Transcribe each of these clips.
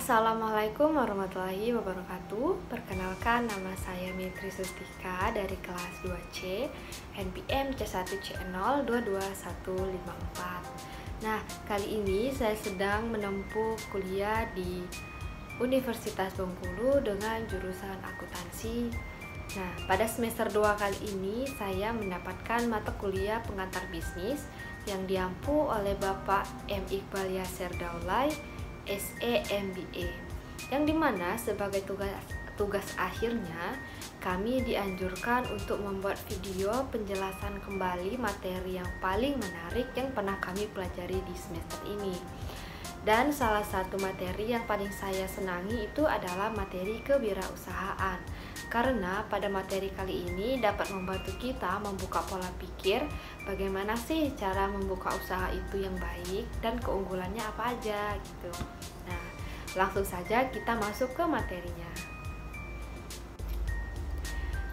Assalamualaikum warahmatullahi wabarakatuh. Perkenalkan, nama saya Mitri Sustika dari kelas 2C, NPM C1C022154. Nah, kali ini saya sedang menempuh kuliah di Universitas Bengkulu dengan jurusan akuntansi. Nah, pada semester 2 kali ini saya mendapatkan mata kuliah pengantar bisnis yang diampu oleh Bapak M. Iqbal Yasir Daulay, SE MBA, yang dimana sebagai tugas akhirnya kami dianjurkan untuk membuat video penjelasan kembali materi yang paling menarik yang pernah kami pelajari di semester ini. Dan salah satu materi yang paling saya senangi itu adalah materi kewirausahaan, karena pada materi kali ini dapat membantu kita membuka pola pikir bagaimana sih cara membuka usaha itu yang baik dan keunggulannya apa aja gitu. Nah, langsung saja kita masuk ke materinya.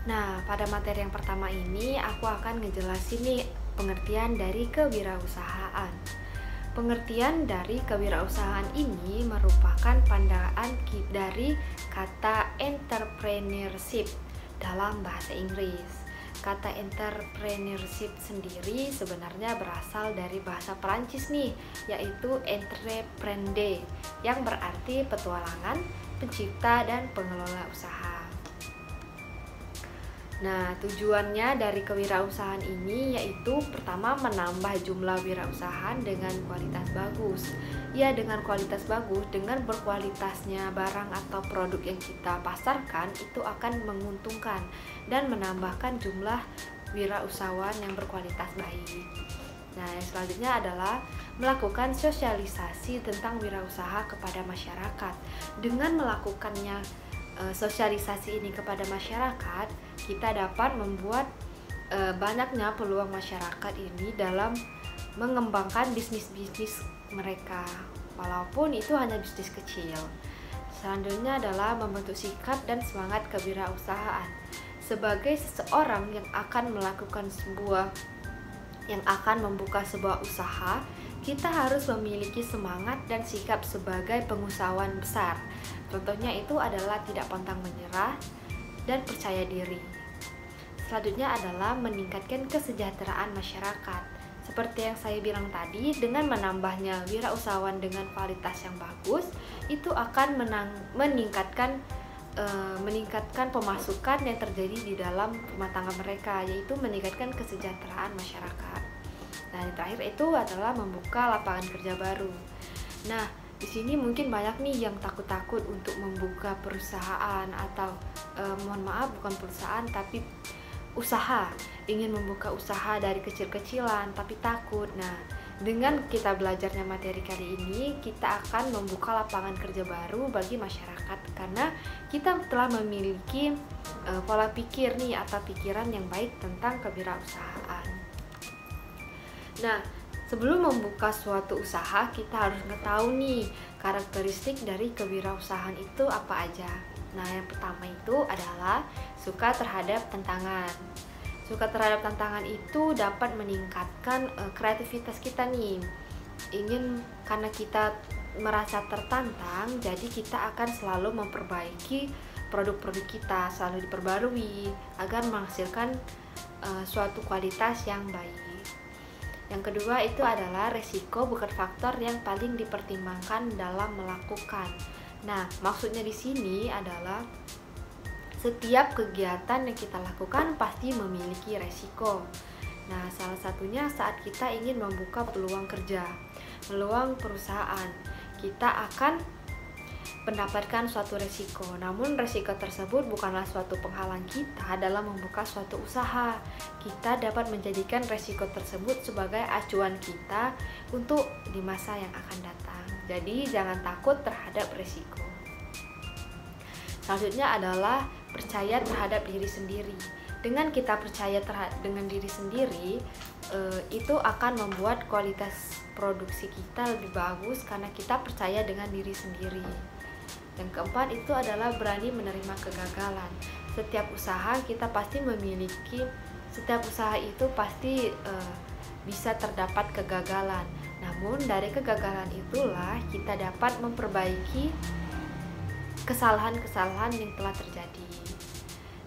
Nah, pada materi yang pertama ini aku akan ngejelasin nih pengertian dari kewirausahaan. Pengertian dari kewirausahaan ini merupakan pandangan dari kata entrepreneurship dalam bahasa Inggris. Kata entrepreneurship sendiri sebenarnya berasal dari bahasa Perancis nih, yaitu entreprendre, yang berarti petualangan, pencipta, dan pengelola usaha. Nah, tujuannya dari kewirausahaan ini yaitu pertama menambah jumlah wirausahaan dengan kualitas bagus. Ya, dengan kualitas bagus, dengan berkualitasnya barang atau produk yang kita pasarkan itu akan menguntungkan dan menambahkan jumlah wirausahawan yang berkualitas baik. Nah, yang selanjutnya adalah melakukan sosialisasi tentang wirausaha kepada masyarakat. Dengan melakukannya sosialisasi ini kepada masyarakat, kita dapat membuat banyaknya peluang masyarakat ini dalam mengembangkan bisnis-bisnis mereka, walaupun itu hanya bisnis kecil. Selanjutnya adalah membentuk sikap dan semangat kewirausahaan. Sebagai seseorang yang akan membuka sebuah usaha, kita harus memiliki semangat dan sikap sebagai pengusahawan besar. Contohnya itu adalah tidak pantang menyerah dan percaya diri. Selanjutnya adalah meningkatkan kesejahteraan masyarakat. Seperti yang saya bilang tadi, dengan menambahnya wirausahawan dengan kualitas yang bagus, itu akan meningkatkan pemasukan yang terjadi di dalam rumah tangga mereka, yaitu meningkatkan kesejahteraan masyarakat. Nah, yang terakhir itu adalah membuka lapangan kerja baru. Nah, di sini mungkin banyak nih yang takut-takut untuk membuka perusahaan atau mohon maaf, bukan perusahaan tapi usaha. Ingin membuka usaha dari kecil-kecilan tapi takut. Nah, dengan kita belajarnya materi kali ini, kita akan membuka lapangan kerja baru bagi masyarakat karena kita telah memiliki pola pikir nih atau pikiran yang baik tentang kewirausahaan. Nah, sebelum membuka suatu usaha, kita harus tahu nih karakteristik dari kewirausahaan itu apa aja. Nah, yang pertama itu adalah suka terhadap tantangan. Suka terhadap tantangan itu dapat meningkatkan kreativitas kita nih. Karena kita merasa tertantang, jadi kita akan selalu memperbaiki produk-produk kita, selalu diperbarui agar menghasilkan suatu kualitas yang baik. Yang kedua itu adalah resiko bukan faktor yang paling dipertimbangkan dalam melakukan. Nah, maksudnya di sini adalah setiap kegiatan yang kita lakukan pasti memiliki resiko. Nah, salah satunya saat kita ingin membuka peluang kerja, peluang perusahaan, kita akan mendapatkan suatu resiko. Namun resiko tersebut bukanlah suatu penghalang kita dalam membuka suatu usaha. Kita dapat menjadikan resiko tersebut sebagai acuan kita untuk di masa yang akan datang. Jadi jangan takut terhadap resiko. Selanjutnya adalah percaya terhadap diri sendiri. Dengan kita percaya dengan diri sendiri, itu akan membuat kualitas produksi kita lebih bagus karena kita percaya dengan diri sendiri. Yang keempat itu adalah berani menerima kegagalan. Setiap usaha itu pasti bisa terdapat kegagalan. Namun dari kegagalan itulah kita dapat memperbaiki kesalahan-kesalahan yang telah terjadi.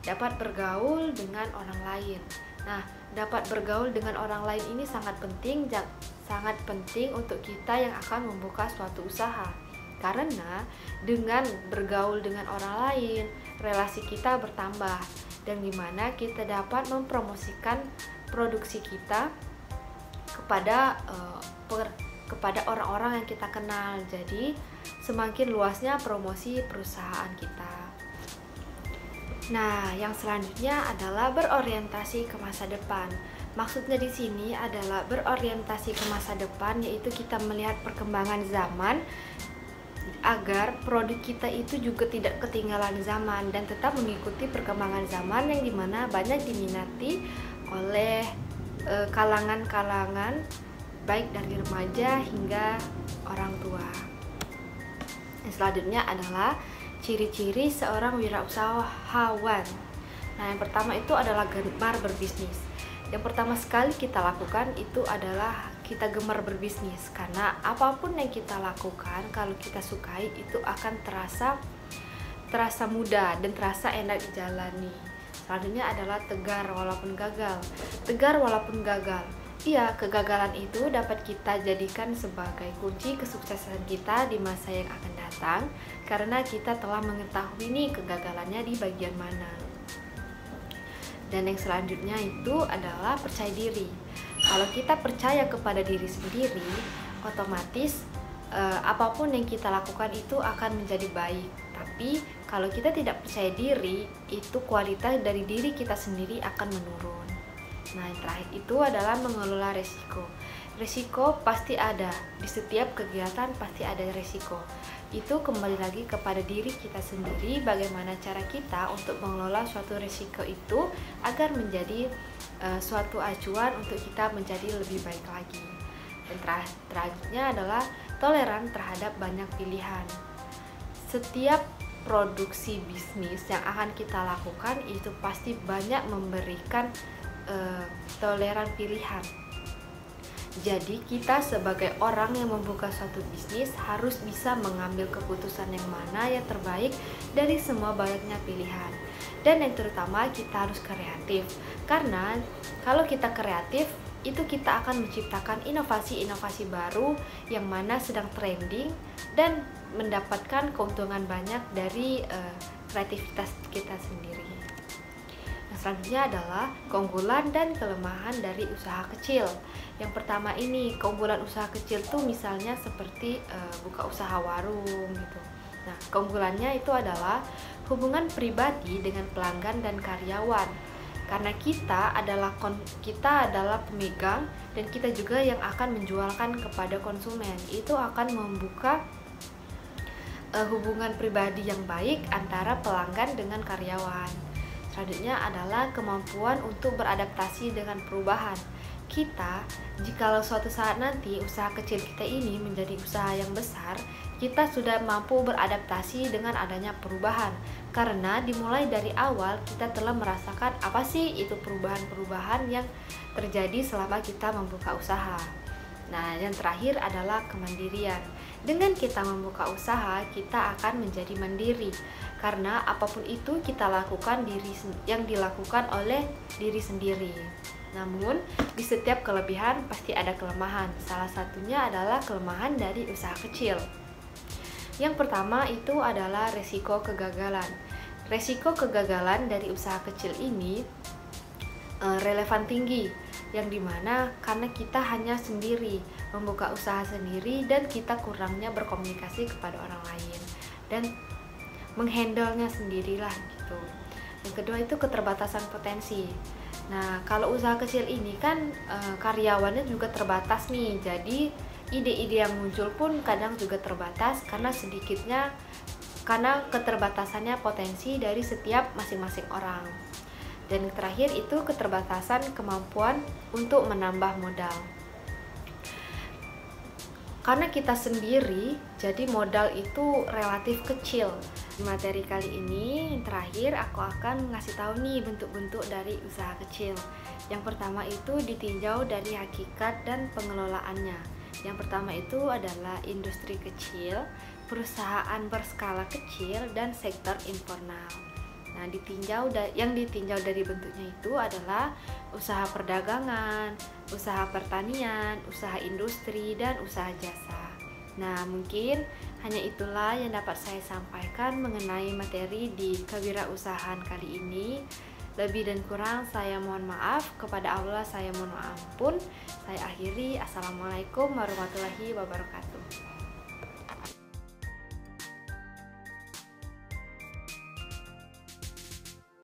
Dapat bergaul dengan orang lain. Nah, dapat bergaul dengan orang lain ini sangat penting untuk kita yang akan membuka suatu usaha. Karena dengan bergaul dengan orang lain, relasi kita bertambah dan gimana kita dapat mempromosikan produksi kita kepada orang-orang yang kita kenal. Jadi semakin luasnya promosi perusahaan kita. Nah, yang selanjutnya adalah berorientasi ke masa depan. Maksudnya di sini adalah berorientasi ke masa depan, yaitu kita melihat perkembangan zaman agar produk kita itu juga tidak ketinggalan zaman dan tetap mengikuti perkembangan zaman yang dimana banyak diminati oleh kalangan-kalangan baik dari remaja hingga orang tua. Yang selanjutnya adalah ciri-ciri seorang wirausahawan. Nah, yang pertama itu adalah gemar berbisnis. Yang pertama sekali kita lakukan itu adalah kita gemar berbisnis, karena apapun yang kita lakukan kalau kita sukai itu akan terasa mudah dan terasa enak dijalani. Selanjutnya adalah tegar walaupun gagal. Tegar walaupun gagal. Iya, kegagalan itu dapat kita jadikan sebagai kunci kesuksesan kita di masa yang akan datang, karena kita telah mengetahui nih kegagalannya di bagian mana. Dan yang selanjutnya itu adalah percaya diri. Kalau kita percaya kepada diri sendiri, otomatis apapun yang kita lakukan itu akan menjadi baik. Tapi kalau kita tidak percaya diri, itu kualitas dari diri kita sendiri akan menurun. Nah, yang terakhir itu adalah mengelola resiko. Resiko pasti ada, di setiap kegiatan pasti ada resiko. Itu kembali lagi kepada diri kita sendiri, bagaimana cara kita untuk mengelola suatu resiko itu agar menjadi suatu acuan untuk kita menjadi lebih baik lagi. Dan terakhirnya adalah toleran terhadap banyak pilihan. Setiap produksi bisnis yang akan kita lakukan itu pasti banyak memberikan toleran pilihan. Jadi kita sebagai orang yang membuka suatu bisnis harus bisa mengambil keputusan yang mana yang terbaik dari semua banyaknya pilihan. Dan yang terutama kita harus kreatif, karena kalau kita kreatif itu kita akan menciptakan inovasi-inovasi baru yang mana sedang trending dan mendapatkan keuntungan banyak dari kreativitas kita sendiri. Yang selanjutnya adalah keunggulan dan kelemahan dari usaha kecil. Yang pertama ini, keunggulan usaha kecil tuh misalnya seperti buka usaha warung gitu. Nah, keunggulannya itu adalah hubungan pribadi dengan pelanggan dan karyawan. Karena kita adalah pemegang dan kita juga yang akan menjualkan kepada konsumen. Itu akan membuka hubungan pribadi yang baik antara pelanggan dengan karyawan. Selanjutnya adalah kemampuan untuk beradaptasi dengan perubahan. Kita, jikalau suatu saat nanti usaha kecil kita ini menjadi usaha yang besar, kita sudah mampu beradaptasi dengan adanya perubahan. Karena dimulai dari awal kita telah merasakan apa sih itu perubahan-perubahan yang terjadi selama kita membuka usaha. Nah, yang terakhir adalah kemandirian. Dengan kita membuka usaha, kita akan menjadi mandiri. Karena apapun itu kita lakukan yang dilakukan oleh diri sendiri. Namun, di setiap kelebihan pasti ada kelemahan. Salah satunya adalah kelemahan dari usaha kecil. Yang pertama itu adalah resiko kegagalan. Resiko kegagalan dari usaha kecil ini relevan tinggi, yang dimana karena kita hanya sendiri membuka usaha sendiri dan kita kurangnya berkomunikasi kepada orang lain dan menghandlenya sendirilah gitu. Yang kedua itu keterbatasan potensi. Nah, kalau usaha kecil ini kan karyawannya juga terbatas nih, jadi ide-ide yang muncul pun kadang juga terbatas karena keterbatasannya potensi dari setiap masing-masing orang. Dan yang terakhir itu keterbatasan kemampuan untuk menambah modal. Karena kita sendiri, jadi modal itu relatif kecil. Di materi kali ini, yang terakhir aku akan ngasih tahu nih bentuk-bentuk dari usaha kecil. Yang pertama itu ditinjau dari hakikat dan pengelolaannya. Yang pertama itu adalah industri kecil. perusahaan berskala kecil, dan sektor informal. Nah, yang ditinjau dari bentuknya itu adalah usaha perdagangan, usaha pertanian, usaha industri, dan usaha jasa. Nah, mungkin hanya itulah yang dapat saya sampaikan mengenai materi di kewirausahaan kali ini. Lebih dan kurang saya mohon maaf, kepada Allah saya mohon ampun. Saya akhiri. Assalamualaikum warahmatullahi wabarakatuh.